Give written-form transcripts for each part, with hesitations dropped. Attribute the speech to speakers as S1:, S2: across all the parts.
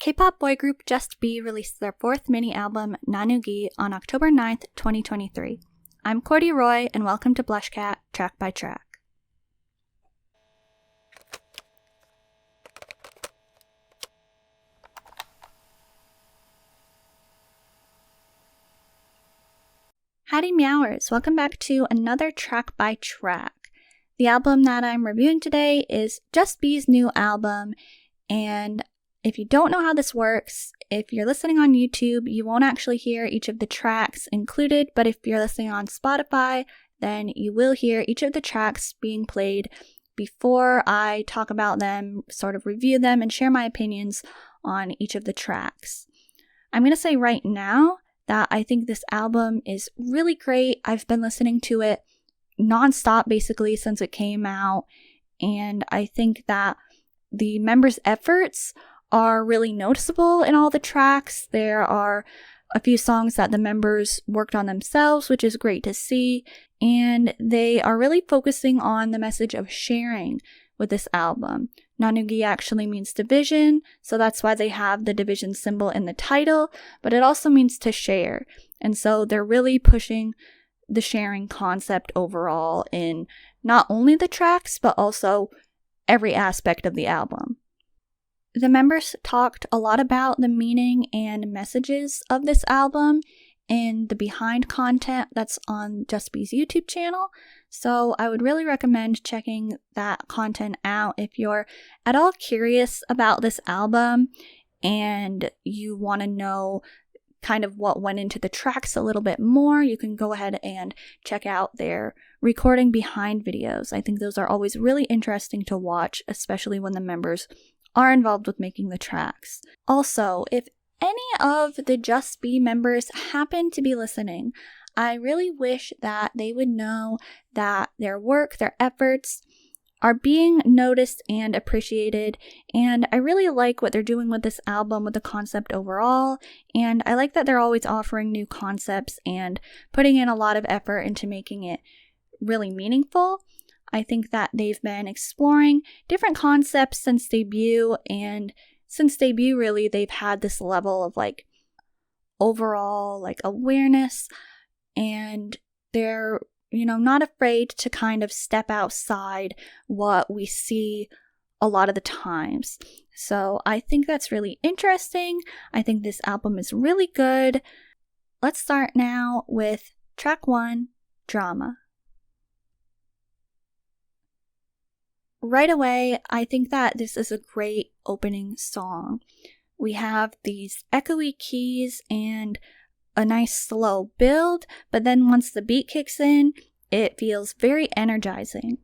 S1: K-pop boy group JUSTB released their fourth mini-album, NANUGI, on October 9th, 2023. I'm Courdy Roy, and welcome to BlushCat, track by track. Howdy meowers, welcome back to another track by track. The album that I'm reviewing today is JUSTB's new album, and if you don't know how this works, if you're listening on YouTube, you won't actually hear each of the tracks included, but if you're listening on Spotify, then you will hear each of the tracks being played before I talk about them, sort of review them, and share my opinions on each of the tracks. I'm going to say right now that I think this album is really great. I've been listening to it nonstop basically since it came out, and I think that the members' efforts are really noticeable in all the tracks. There are a few songs that the members worked on themselves, which is great to see, and they are really focusing on the message of sharing with this album. NANUGI actually means division, so that's why they have the division symbol in the title, but it also means to share, and so they're really pushing the sharing concept overall in not only the tracks, but also every aspect of the album. The members talked a lot about the meaning and messages of this album in the behind content that's on JUSTB's YouTube channel, so I would really recommend checking that content out if you're at all curious about this album and you want to know kind of what went into the tracks a little bit more. You can go ahead and check out their recording behind videos. I think those are always really interesting to watch, especially when the members are involved with making the tracks. Also, if any of the JUSTB members happen to be listening, I really wish that they would know that their work, their efforts are being noticed and appreciated, and I really like what they're doing with this album, with the concept overall, and I like that they're always offering new concepts and putting in a lot of effort into making it really meaningful. I think that they've been exploring different concepts since debut, and since debut really they've had this level of like overall like awareness, and they're not afraid to kind of step outside what we see a lot of the times. So I think that's really interesting. I think this album is really good. Let's start now with track 1, Drama. Right away, I think that this is a great opening song. We have these echoey keys and a nice slow build, but then once the beat kicks in, it feels very energizing.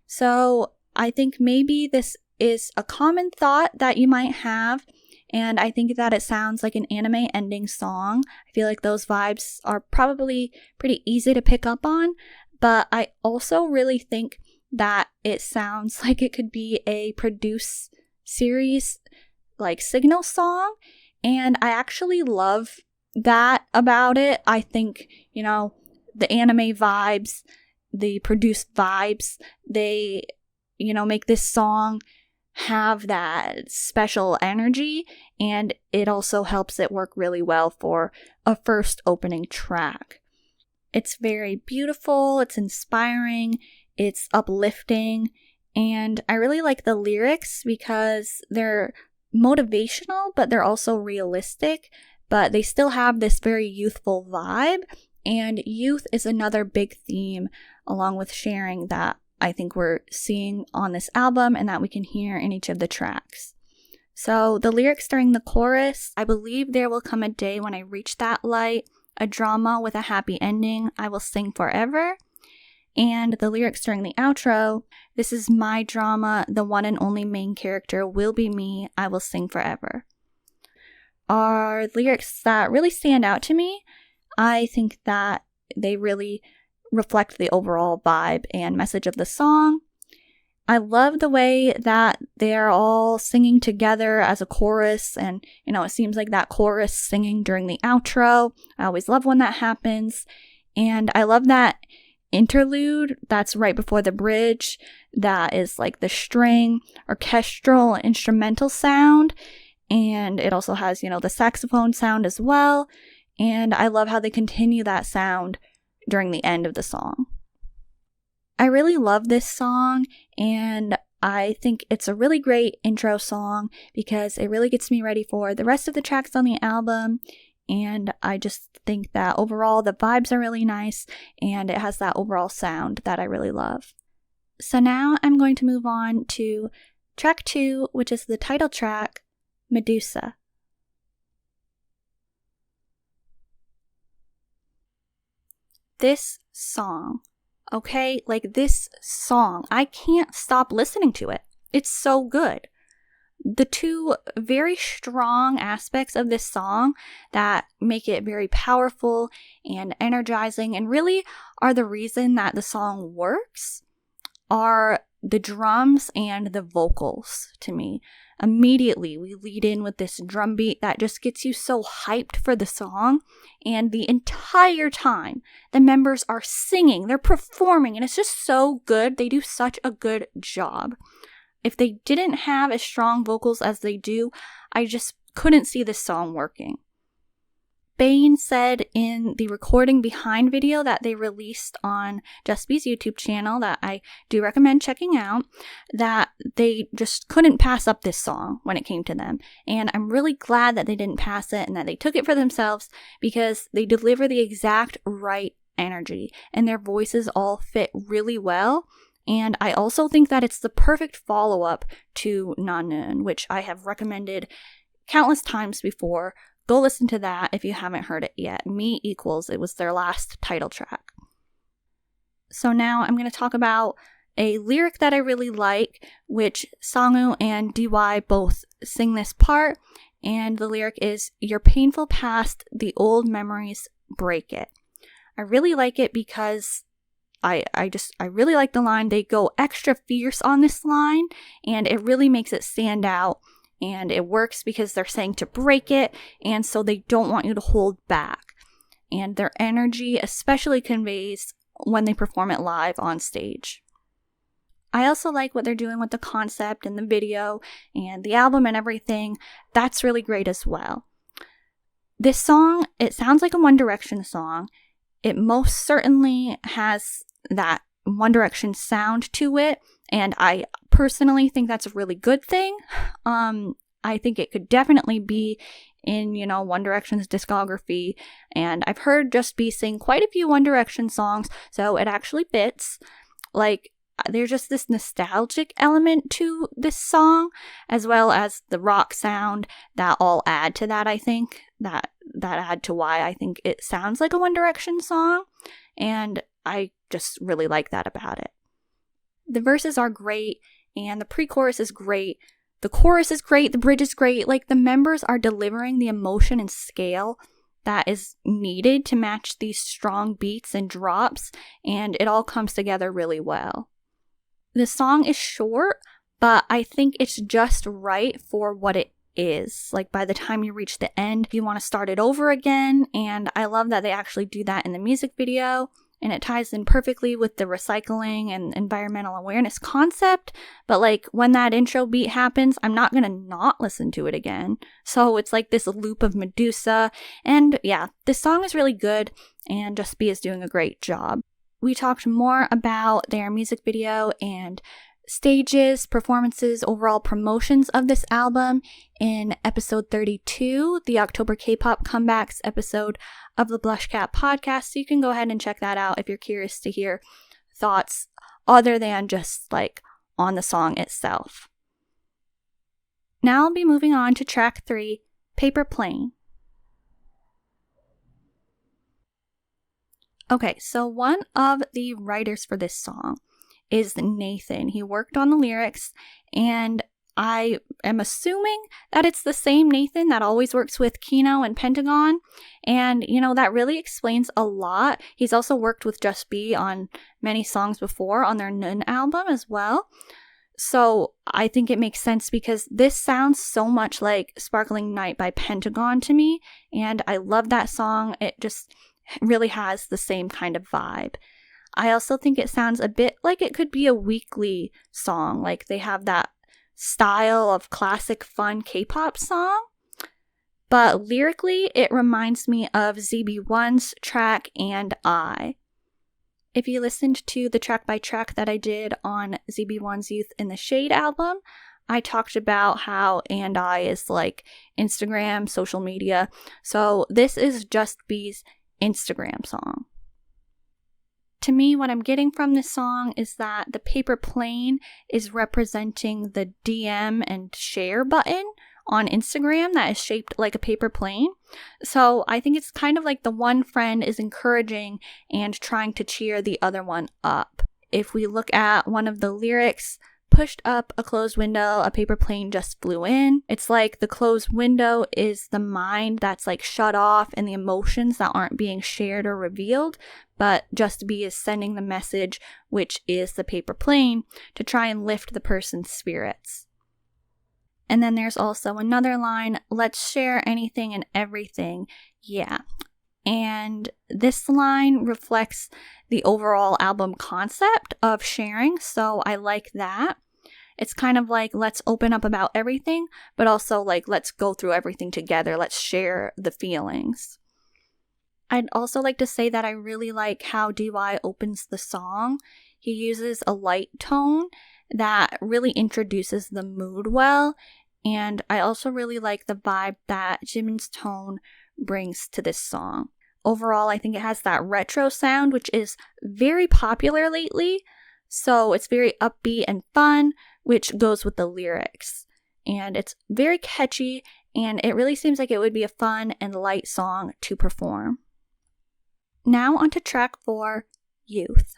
S1: So I think maybe this is a common thought that you might have, and I think that it sounds like an anime ending song. I feel like those vibes are probably pretty easy to pick up on, but I also really think that it sounds like it could be a Produce series like Signal song, and I actually love that about it. I think, the anime vibes, the Produce vibes, they, make this song have that special energy, and it also helps it work really well for a first opening track. It's very beautiful, it's inspiring, it's uplifting, and I really like the lyrics because they're motivational, but they're also realistic, but they still have this very youthful vibe, and youth is another big theme along with sharing that I think we're seeing on this album and that we can hear in each of the tracks. So the lyrics during the chorus, I believe there will come a day when I reach that light, a drama with a happy ending, I will sing forever. And the lyrics during the outro, this is my drama, the one and only main character will be me, I will sing forever, are lyrics that really stand out to me. I think that they really reflect the overall vibe and message of the song. I love the way that they're all singing together as a chorus, and it seems like that chorus singing during the outro. I always love when that happens, and I love that interlude that's right before the bridge that is like the string orchestral instrumental sound, and it also has, the saxophone sound as well, and I love how they continue that sound during the end of the song. I really love this song, and I think it's a really great intro song because it really gets me ready for the rest of the tracks on the album, and I just think that overall the vibes are really nice, and it has that overall sound that I really love. So now I'm going to move on to track 2, which is the title track, MEDUSA. This song, okay? This song, I can't stop listening to it. It's so good. The two very strong aspects of this song that make it very powerful and energizing and really are the reason that the song works are the drums and the vocals to me. Immediately, we lead in with this drum beat that just gets you so hyped for the song, and the entire time, the members are singing, they're performing, and it's just so good. They do such a good job. If they didn't have as strong vocals as they do, I just couldn't see this song working. Bane said in the recording behind video that they released on Justby's YouTube channel that I do recommend checking out, that they just couldn't pass up this song when it came to them. And I'm really glad that they didn't pass it and that they took it for themselves because they deliver the exact right energy and their voices all fit really well. And I also think that it's the perfect follow-up to NANUGI, which I have recommended countless times before. Go listen to that if you haven't heard it yet. Me Equals, it was their last title track. So now I'm going to talk about a lyric that I really like, which Sangwoo and DY both sing this part. And the lyric is, "Your painful past, the old memories break it." I really like it because I really like the line. They go extra fierce on this line, and it really makes it stand out. And it works because they're saying to break it, and so they don't want you to hold back. And their energy especially conveys when they perform it live on stage. I also like what they're doing with the concept and the video and the album and everything. That's really great as well. This song, it sounds like a One Direction song. It most certainly has that One Direction sound to it, and I personally think that's a really good thing. I think it could definitely be in, One Direction's discography, and I've heard Justby sing quite a few One Direction songs, so it actually fits. There's just this nostalgic element to this song, as well as the rock sound that all add to that, I think, that add to why I think it sounds like a One Direction song, and I just really like that about it. The verses are great, and the pre-chorus is great. The chorus is great, the bridge is great. The members are delivering the emotion and scale that is needed to match these strong beats and drops, and it all comes together really well. The song is short, but I think it's just right for what it is. By the time you reach the end, you want to start it over again, and I love that they actually do that in the music video. And it ties in perfectly with the recycling and environmental awareness concept. But when that intro beat happens, I'm not going to not listen to it again. So it's this loop of MEDUSA. And yeah, this song is really good, and Justby is doing a great job. We talked more about their music video and stages, performances, overall promotions of this album in episode 32, the October K-pop comebacks episode of the BlushCat podcast. So you can go ahead and check that out if you're curious to hear thoughts other than just on the song itself. Now I'll be moving on to track 3, Paper Plane. Okay, so one of the writers for this song is Nathan. He worked on the lyrics, and I am assuming that it's the same Nathan that always works with Kino and Pentagon, and that really explains a lot. He's also worked with Justby on many songs before on their NANUGI album as well, so I think it makes sense because this sounds so much like Sparkling Night by Pentagon to me, and I love that song. It just really has the same kind of vibe. I also think it sounds a bit like it could be a weekly song. They have that style of classic fun K-pop song. But lyrically, it reminds me of ZB1's track And I. If you listened to the track by track that I did on ZB1's Youth in the Shade album, I talked about how And I is like Instagram, social media. So this is Just B's Instagram song. To me, what I'm getting from this song is that the paper plane is representing the DM and share button on Instagram that is shaped like a paper plane. So I think it's kind of like the one friend is encouraging and trying to cheer the other one up. If we look at one of the lyrics, pushed up a closed window, a paper plane just flew in. It's like the closed window is the mind that's like shut off and the emotions that aren't being shared or revealed, but Just B is sending the message, which is the paper plane, to try and lift the person's spirits. And then there's also another line, let's share anything and everything, yeah. And this line reflects the overall album concept of sharing, so I like that. It's kind of like, let's open up about everything, but also like, let's go through everything together. Let's share the feelings. I'd also like to say that I really like how DY opens the song. He uses a light tone that really introduces the mood well. And I also really like the vibe that Jimin's tone brings to this song. Overall, I think it has that retro sound, which is very popular lately. So it's very upbeat and fun, which goes with the lyrics. And it's very catchy, and it really seems like it would be a fun and light song to perform. Now onto track 4, Youth.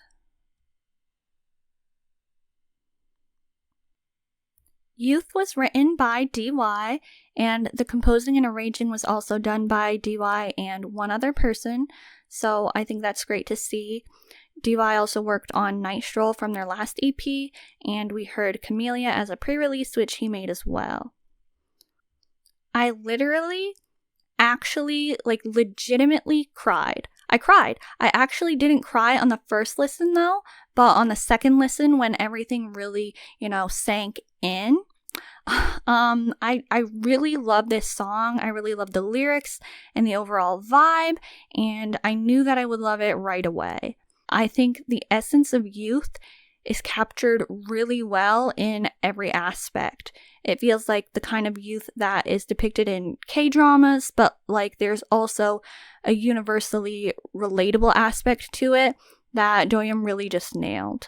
S1: Youth was written by DY, and the composing and arranging was also done by DY and one other person, so I think that's great to see. DY also worked on Night Stroll from their last EP, and we heard Camellia as a pre-release, which he made as well. I legitimately cried. I cried. I actually didn't cry on the first listen though, but on the second listen when everything really, sank in. I really love this song. I really love the lyrics and the overall vibe, and I knew that I would love it right away. I think the essence of youth is captured really well in every aspect. It feels like the kind of youth that is depicted in K-dramas, but like there's also a universally relatable aspect to it that Doyeon really just nailed.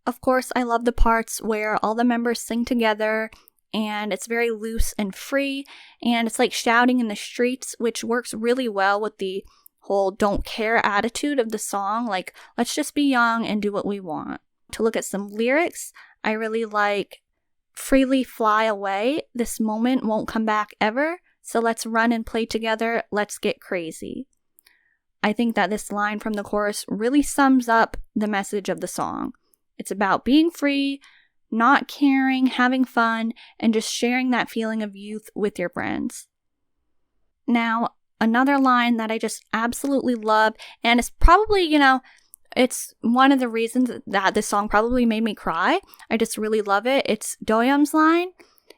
S1: Of course, I love the parts where all the members sing together and it's very loose and free, and it's like shouting in the streets, which works really well with the whole don't care attitude of the song, like let's just be young and do what we want. To look at some lyrics, I really like freely fly away, this moment won't come back ever, so let's run and play together, let's get crazy. I think that this line from the chorus really sums up the message of the song. It's about being free, not caring, having fun, and just sharing that feeling of youth with your friends. Now, another line that I just absolutely love, and it's probably, it's one of the reasons that this song probably made me cry. I just really love it. It's Doyeon's line,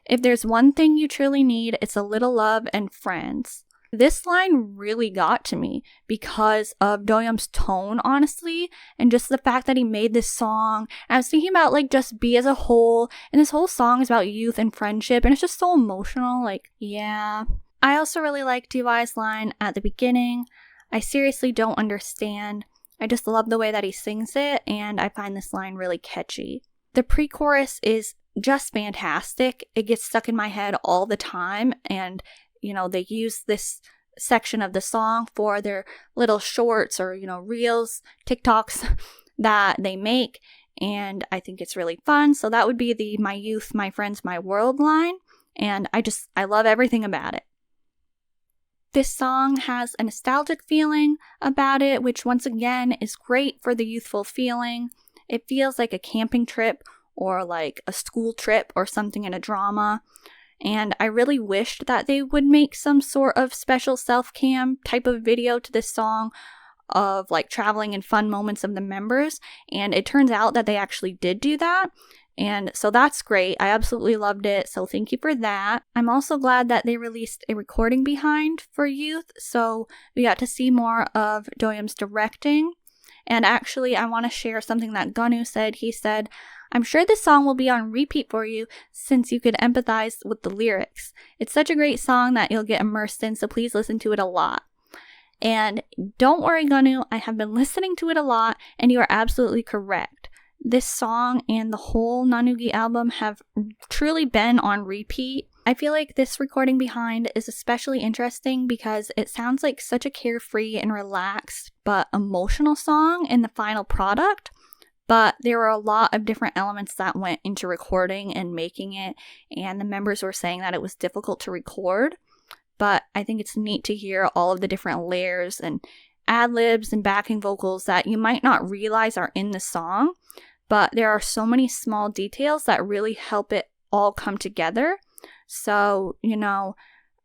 S1: if there's one thing you truly need, it's a little love and friends. This line really got to me because of Doyeon's tone, honestly, and just the fact that he made this song. And I was thinking about Just B as a whole, and this whole song is about youth and friendship, and it's just so emotional, yeah. I also really like DY's line at the beginning, I seriously don't understand. I just love the way that he sings it, and I find this line really catchy. The pre-chorus is just fantastic. It gets stuck in my head all the time, and they use this section of the song for their little shorts or, reels, TikToks that they make. And I think it's really fun. So that would be the my youth, my friends, my world line. And I love everything about it. This song has a nostalgic feeling about it, which once again is great for the youthful feeling. It feels like a camping trip or like a school trip or something in a drama. And I really wished that they would make some sort of special self-cam type of video to this song of traveling and fun moments of the members. And it turns out that they actually did do that. And so that's great. I absolutely loved it. So thank you for that. I'm also glad that they released a recording behind for Youth. So we got to see more of Doyeon's directing. And actually, I want to share something that Gonu said. He said, "I'm sure this song will be on repeat for you since you could empathize with the lyrics. It's such a great song that you'll get immersed in, so please listen to it a lot." And don't worry, Gonu, I have been listening to it a lot, and you are absolutely correct. This song and the whole NANUGI album have truly been on repeat. I feel like this recording behind is especially interesting because it sounds like such a carefree and relaxed but emotional song in the final product. But there were a lot of different elements that went into recording and making it, and the members were saying that it was difficult to record. But I think it's neat to hear all of the different layers and ad-libs and backing vocals that you might not realize are in the song. But there are so many small details that really help it all come together. So,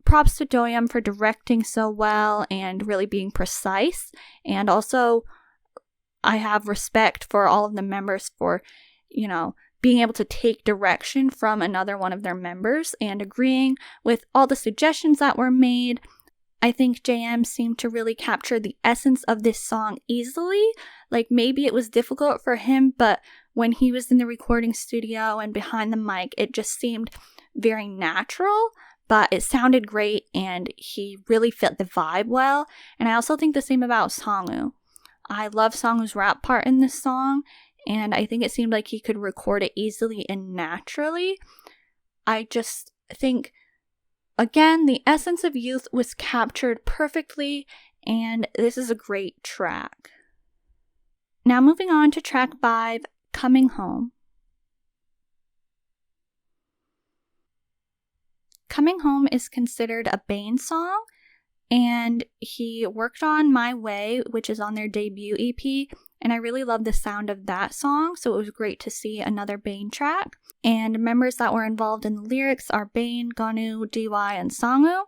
S1: props to Doyeon for directing so well and really being precise. And also, I have respect for all of the members for, being able to take direction from another one of their members and agreeing with all the suggestions that were made. I think JM seemed to really capture the essence of this song easily. Like maybe it was difficult for him, but when he was in the recording studio and behind the mic, it just seemed very natural, but it sounded great and he really fit the vibe well. And I also think the same about Songwoo. I love Songwoo's rap part in this song, and I think it seemed like he could record it easily and naturally. I just think, again, the essence of Youth was captured perfectly, and this is a great track. Now moving on to track 5, Coming Home. Coming Home is considered a Bane song, and he worked on My Way, which is on their debut EP, and I really love the sound of that song, so it was great to see another Bane track. And members that were involved in the lyrics are Bane, Gonu, DY, and Songwoo.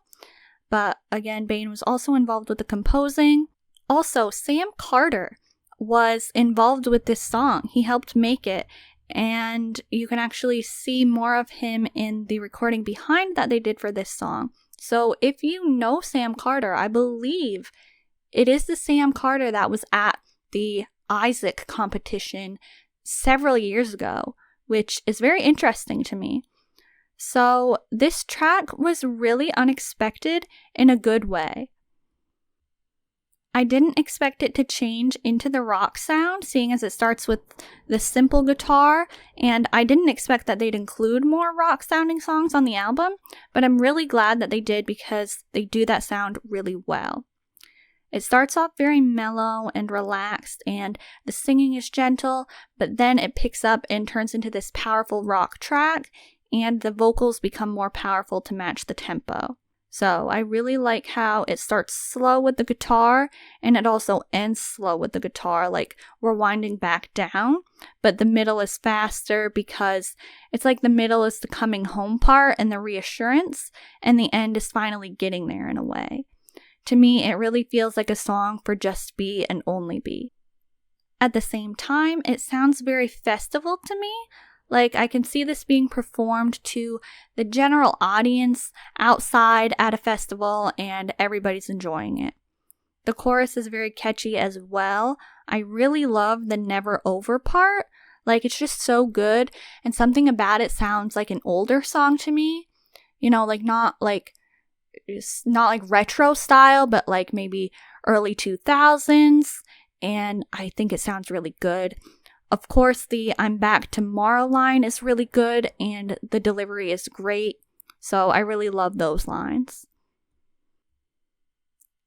S1: But again, Bane was also involved with the composing. Also, Sam Carter was involved with this song. He helped make it, and you can actually see more of him in the recording behind that they did for this song. So if you know Sam Carter, I believe it is the Sam Carter that was at the Isaac competition several years ago, which is very interesting to me. So this track was really unexpected in a good way. I didn't expect it to change into the rock sound, seeing as it starts with the simple guitar, and I didn't expect that they'd include more rock sounding songs on the album, but I'm really glad that they did because they do that sound really well. It starts off very mellow and relaxed, and the singing is gentle, but then it picks up and turns into this powerful rock track, and the vocals become more powerful to match the tempo. So I really like how it starts slow with the guitar, and it also ends slow with the guitar, like we're winding back down, but the middle is faster because it's like the middle is the coming home part and the reassurance, and the end is finally getting there in a way. To me, it really feels like a song for just B and only B. At the same time, it sounds very festival to me. Like, I can see this being performed to the general audience outside at a festival, and everybody's enjoying it. The chorus is very catchy as well. I really love the never over part. Like, it's just so good, and something about it sounds like an older song to me. Like not like retro style, but like maybe early 2000s, and I think it sounds really good. Of course, the I'm Back Tomorrow line is really good, and the delivery is great, so I really love those lines.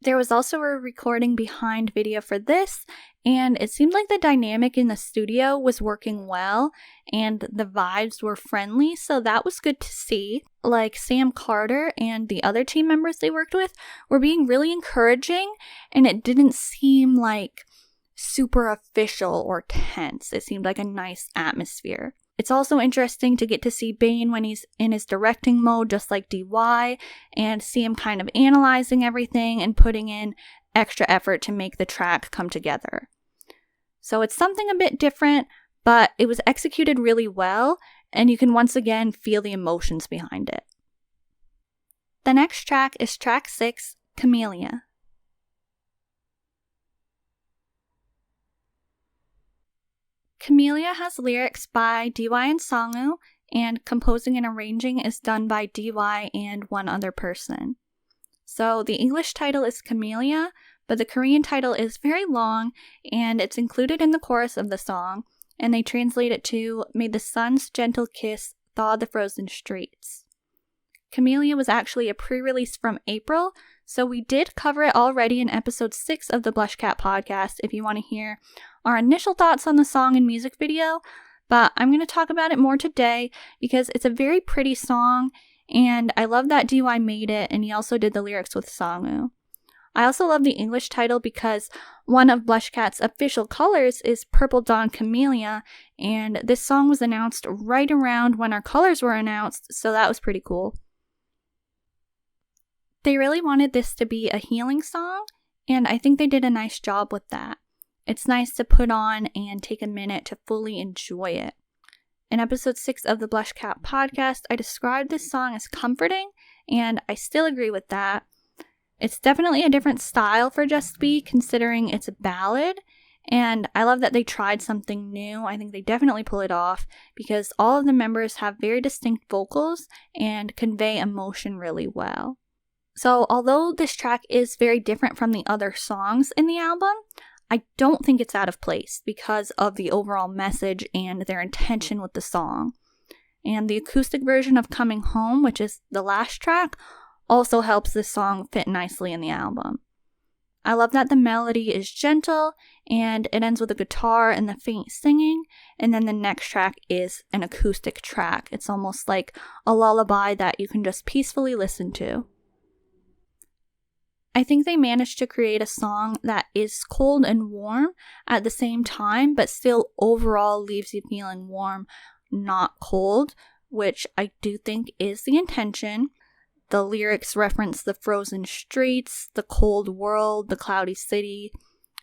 S1: There was also a recording behind video for this, and it seemed like the dynamic in the studio was working well, and the vibes were friendly, so that was good to see. Like, Sam Carter and the other team members they worked with were being really encouraging, and it didn't seem like super official or tense. It seemed like a nice atmosphere. It's also interesting to get to see Bane when he's in his directing mode, just like DY, and see him kind of analyzing everything and putting in extra effort to make the track come together. So it's something a bit different, but it was executed really well, and you can once again feel the emotions behind it. The next track is track 6, Camellia. Camellia has lyrics by DY and Sangwoo, and composing and arranging is done by DY and one other person. So the English title is Camellia, but the Korean title is very long, and it's included in the chorus of the song, and they translate it to, "May the sun's gentle kiss thaw the frozen streets." Camellia was actually a pre-release from April, so we did cover it already in episode 6 of the BlushCat podcast if you want to hear our initial thoughts on the song and music video, but I'm going to talk about it more today because it's a very pretty song, and I love that DY made it, and he also did the lyrics with Sangwoo. I also love the English title because one of BlushCat's official colors is Purple Dawn Camellia, and this song was announced right around when our colors were announced, so that was pretty cool. They really wanted this to be a healing song, and I think they did a nice job with that. It's nice to put on and take a minute to fully enjoy it. In episode 6 of the BlushCat podcast, I described this song as comforting, and I still agree with that. It's definitely a different style for Jostbi, considering it's a ballad, and I love that they tried something new. I think they definitely pull it off, because all of the members have very distinct vocals and convey emotion really well. So although this track is very different from the other songs in the album, I don't think it's out of place because of the overall message and their intention with the song. And the acoustic version of Coming Home, which is the last track, also helps this song fit nicely in the album. I love that the melody is gentle and it ends with a guitar and the faint singing, and then the next track is an acoustic track. It's almost like a lullaby that you can just peacefully listen to. I think they managed to create a song that is cold and warm at the same time, but still overall leaves you feeling warm, not cold, which I do think is the intention. The lyrics reference the frozen streets, the cold world, the cloudy city,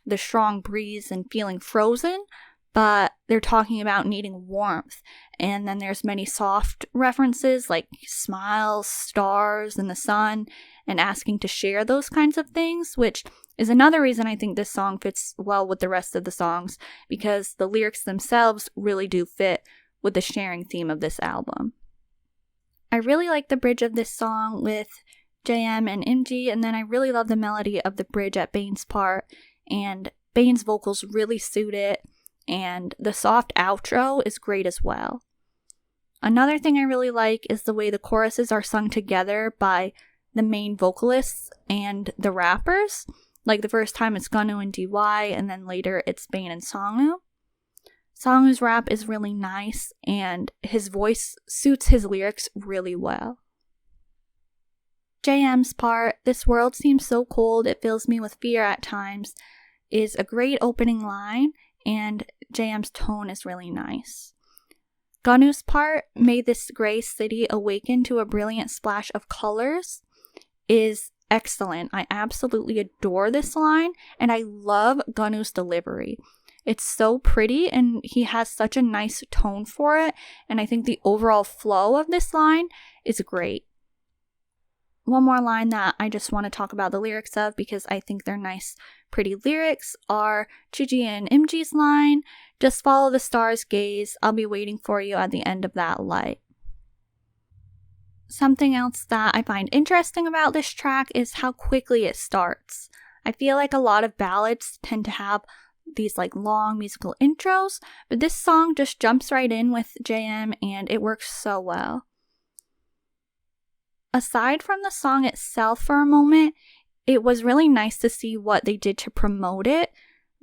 S1: the strong breeze, and feeling frozen, but they're talking about needing warmth. And then there's many soft references like smiles, stars, and the sun, and asking to share those kinds of things, which is another reason I think this song fits well with the rest of the songs, because the lyrics themselves really do fit with the sharing theme of this album. I really like the bridge of this song with JM and MG, and then I really love the melody of the bridge at Bane's part, and Bane's vocals really suit it, and the soft outro is great as well. Another thing I really like is the way the choruses are sung together by the main vocalists and the rappers. Like the first time it's Gonu and DY, and then later it's Bane and Sangwoo. Sangwoo's rap is really nice, and his voice suits his lyrics really well. JM's part, "This world seems so cold, it fills me with fear at times," is a great opening line, and JM's tone is really nice. Gonu's part, "May this gray city awaken to a brilliant splash of colors," is excellent. I absolutely adore this line, and I love Gonu's delivery. It's so pretty, and he has such a nice tone for it, and I think the overall flow of this line is great. One more line that I just want to talk about the lyrics of, because I think they're nice, pretty lyrics, are Chiji and MG's line, "Just follow the star's gaze, I'll be waiting for you at the end of that light." Something else that I find interesting about this track is how quickly it starts. I feel like a lot of ballads tend to have these like long musical intros, but this song just jumps right in with JM and it works so well. Aside from the song itself for a moment, it was really nice to see what they did to promote it.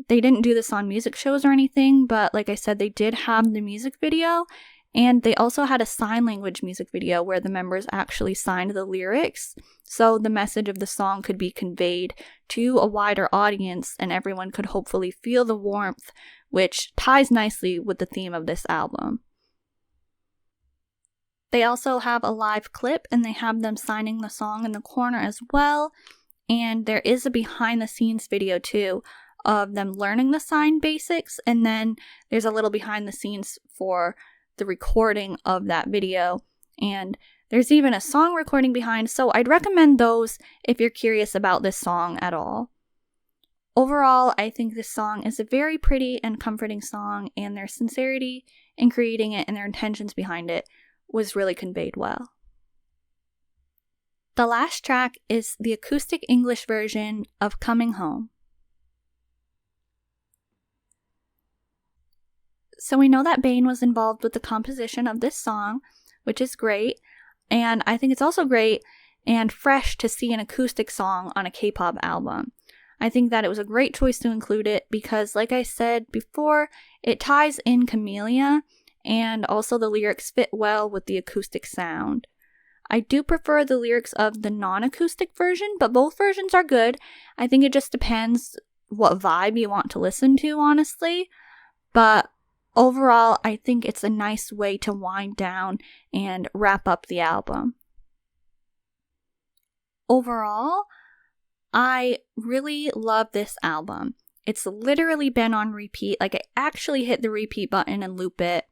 S1: They didn't do this on music shows or anything, but like I said, they did have the music video, and they also had a sign language music video where the members actually signed the lyrics, so the message of the song could be conveyed to a wider audience and everyone could hopefully feel the warmth, which ties nicely with the theme of this album. They also have a live clip, and they have them signing the song in the corner as well, and there is a behind the scenes video too of them learning the sign basics, and then there's a little behind the scenes for the recording of that video, and there's even a song recording behind, so I'd recommend those if you're curious about this song at all. Overall, I think this song is a very pretty and comforting song, and their sincerity in creating it and their intentions behind it was really conveyed well. The last track is the acoustic English version of Coming Home. So we know that Bane was involved with the composition of this song, which is great, and I think it's also great and fresh to see an acoustic song on a K-pop album. I think that it was a great choice to include it because, like I said before, it ties in Camellia, and also the lyrics fit well with the acoustic sound. I do prefer the lyrics of the non-acoustic version, but both versions are good. I think it just depends what vibe you want to listen to, honestly. But overall, I think it's a nice way to wind down and wrap up the album. Overall, I really love this album. It's literally been on repeat. Like, I actually hit the repeat button and loop it.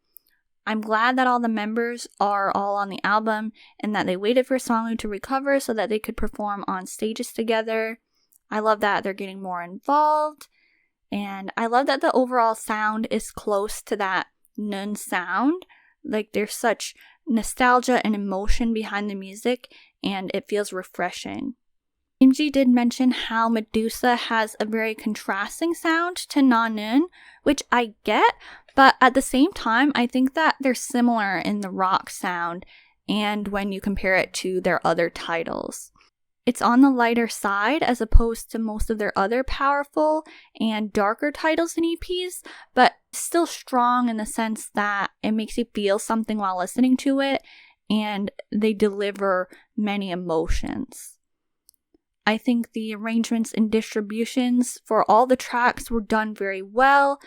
S1: I'm glad that all the members are all on the album and that they waited for Songwoo to recover so that they could perform on stages together. I love that they're getting more involved. And I love that the overall sound is close to that Nun sound. Like, there's such nostalgia and emotion behind the music, and it feels refreshing. Imji did mention how MEDUSA has a very contrasting sound to NANUGI, which I get, but at the same time, I think that they're similar in the rock sound and when you compare it to their other titles. It's on the lighter side as opposed to most of their other powerful and darker titles and EPs, but still strong in the sense that it makes you feel something while listening to it, and they deliver many emotions. I think the arrangements and distributions for all the tracks were done very well.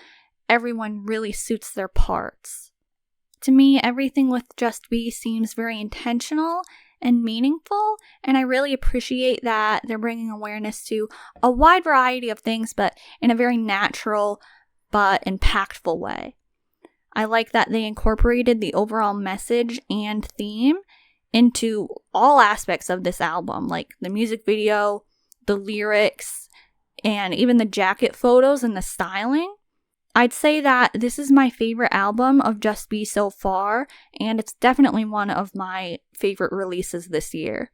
S1: Everyone really suits their parts. To me, everything with Just Be seems very intentional and meaningful, and I really appreciate that they're bringing awareness to a wide variety of things, but in a very natural but impactful way. I like that they incorporated the overall message and theme into all aspects of this album, like the music video, the lyrics, and even the jacket photos and the styling. I'd say that this is my favorite album of Just Be so far, and it's definitely one of my favorite releases this year.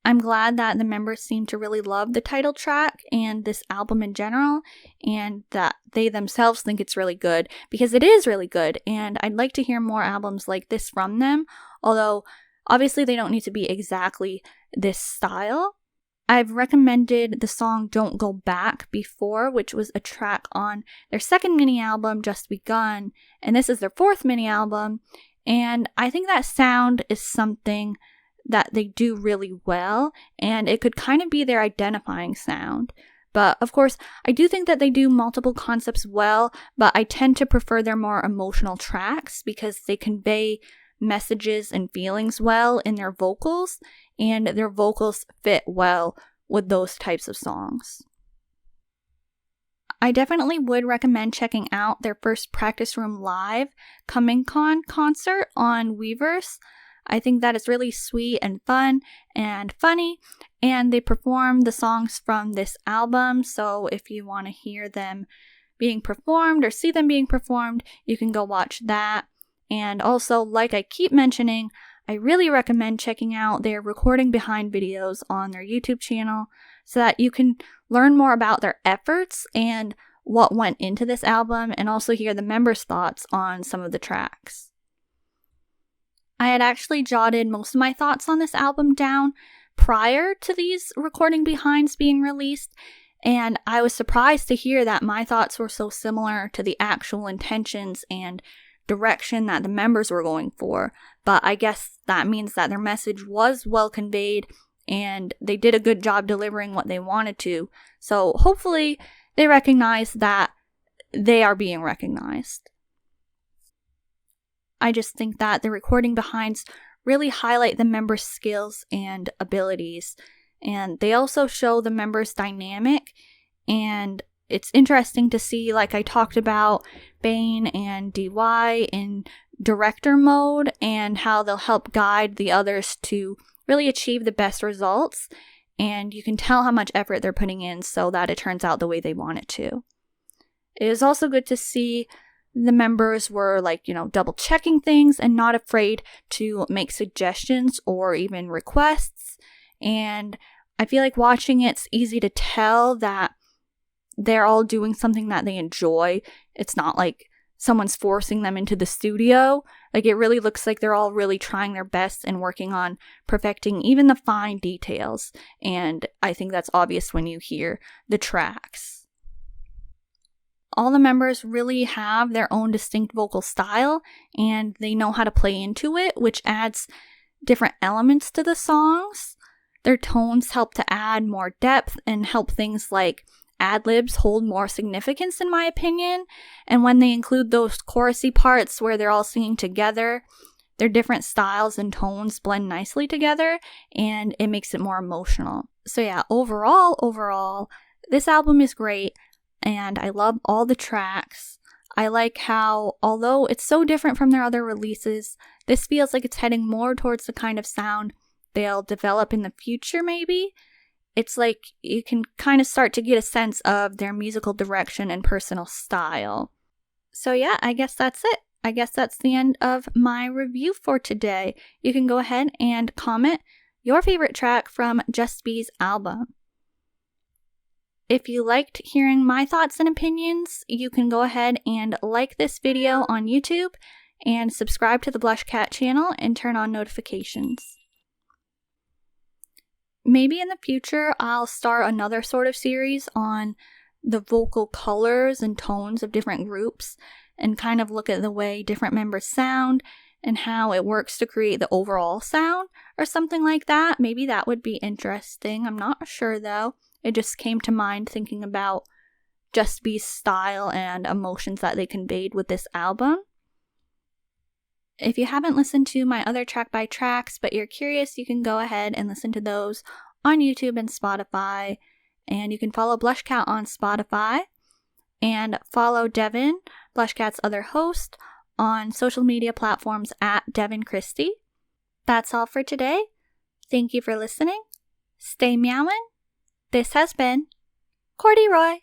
S1: I'm glad that the members seem to really love the title track and this album in general, and that they themselves think it's really good, because it is really good, and I'd like to hear more albums like this from them, although obviously they don't need to be exactly this style. I've recommended the song Don't Go Back before, which was a track on their second mini album, Just Begun, and this is their fourth mini album, and I think that sound is something that they do really well, and it could kind of be their identifying sound. But of course, I do think that they do multiple concepts well, but I tend to prefer their more emotional tracks because they convey messages and feelings well in their vocals, and their vocals fit well with those types of songs. I definitely would recommend checking out their first Practice Room Live Coming-Con concert on Weverse. I think that is really sweet and fun and funny, and they perform the songs from this album, so if you want to hear them being performed or see them being performed, you can go watch that. And also, like I keep mentioning, I really recommend checking out their recording behind videos on their YouTube channel so that you can learn more about their efforts and what went into this album, and also hear the members' thoughts on some of the tracks. I had actually jotted most of my thoughts on this album down prior to these recording behinds being released, and I was surprised to hear that my thoughts were so similar to the actual intentions and direction that the members were going for. But I guess that means that their message was well conveyed and they did a good job delivering what they wanted to. So hopefully they recognize that they are being recognized. I just think that the recording behinds really highlight the members' skills and abilities, and they also show the members' dynamic And it's interesting to see, like I talked about, Bane and DY in director mode and how they'll help guide the others to really achieve the best results. And you can tell how much effort they're putting in so that it turns out the way they want it to. It is also good to see the members were double checking things and not afraid to make suggestions or even requests. And I feel like watching it's easy to tell that they're all doing something that they enjoy. It's not like someone's forcing them into the studio. Like, it really looks like they're all really trying their best and working on perfecting even the fine details. And I think that's obvious when you hear the tracks. All the members really have their own distinct vocal style, and they know how to play into it, which adds different elements to the songs. Their tones help to add more depth and help things like ad-libs hold more significance, in my opinion. And when they include those chorusy parts where they're all singing together, their different styles and tones blend nicely together, and it makes it more emotional. So yeah, overall, this album is great, and I love all the tracks. I like how, although it's so different from their other releases, this feels like it's heading more towards the kind of sound they'll develop in the future, maybe. It's like you can kind of start to get a sense of their musical direction and personal style. So yeah, I guess that's it. I guess that's the end of my review for today. You can go ahead and comment your favorite track from Justbee's album. If you liked hearing my thoughts and opinions, you can go ahead and like this video on YouTube and subscribe to the BlushCat channel and turn on notifications. Maybe in the future, I'll start another sort of series on the vocal colors and tones of different groups and kind of look at the way different members sound and how it works to create the overall sound or something like that. Maybe that would be interesting. I'm not sure though. It just came to mind thinking about Justbee's style and emotions that they conveyed with this album. If you haven't listened to my other track by tracks, but you're curious, you can go ahead and listen to those on YouTube and Spotify. And you can follow BlushCat on Spotify and follow Devin, BlushCat's other host, on social media platforms at Devin Christie. That's all for today. Thank you for listening. Stay meowing. This has been Courdy Roy.